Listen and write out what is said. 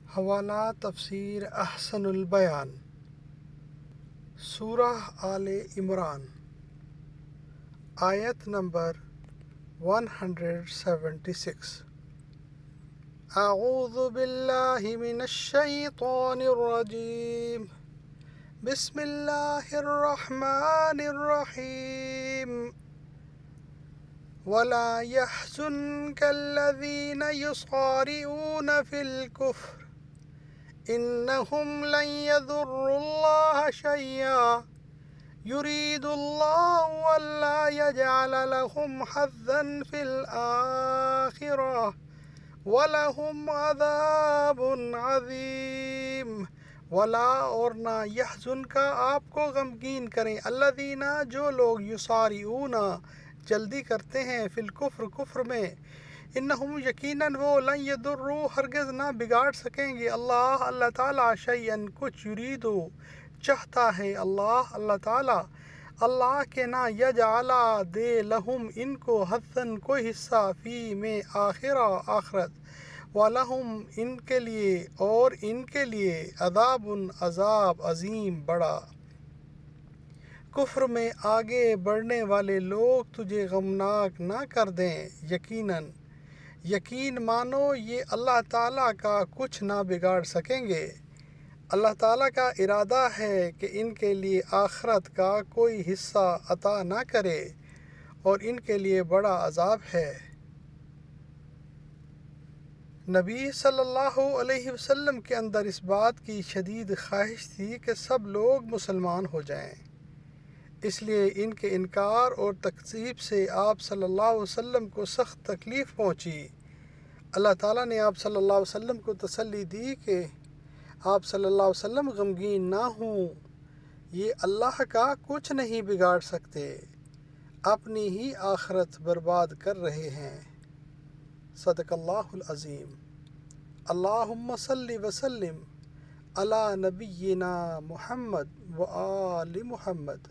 حوالہ تفسیر احسن البیان، سورہ آل عمران، آیت نمبر 176۔ اعوذ باللہ من الشیطان الرجیم، بسم اللہ الرحمن الرحیم۔ ولا يحزنك الذين يصارعون في الكفر إنهم لن يضروا الله شيئا يريد الله ألا يجعل لهم حظا في الآخرة ولهم عذاب عظيم۔ ولا اور نہ یحزن کا آپ کو غمگین کریں الذین جو لوگ یسارعون جلدی کرتے ہیں فی الکفر کفر میں، انہم یقیناً وہ لن یضروا ہرگز نہ بگاڑ سکیں گے اللہ تعالیٰ شیئن کچھ، یریدو چاہتا ہے اللہ تعالیٰ اللہ کے نہ یجعل دے لہم ان کو حظاً کوئی حصہ فی میں آخرت، وَلَهُمْ ان کے لیے عذاب عظیم بڑا۔ کفر میں آگے بڑھنے والے لوگ تجھے غمناک نہ کر دیں، یقین مانو یہ اللہ تعالیٰ کا کچھ نہ بگاڑ سکیں گے۔ اللہ تعالیٰ کا ارادہ ہے کہ ان کے لیے آخرت کا کوئی حصہ عطا نہ کرے اور ان کے لیے بڑا عذاب ہے۔ نبی صلی اللہ علیہ وسلم کے اندر اس بات کی شدید خواہش تھی کہ سب لوگ مسلمان ہو جائیں، اس لیے ان کے انکار اور تکذیب سے آپ صلی اللہ علیہ وسلم کو سخت تکلیف پہنچی۔ اللہ تعالیٰ نے آپ صلی اللہ علیہ وسلم کو تسلی دی کہ آپ صلی اللہ علیہ وسلم غمگین نہ ہوں، یہ اللہ کا کچھ نہیں بگاڑ سکتے، اپنی ہی آخرت برباد کر رہے ہیں۔ صدق اللہ العظیم۔ اللہم صلی وسلم علی نبینا محمد و آل محمد۔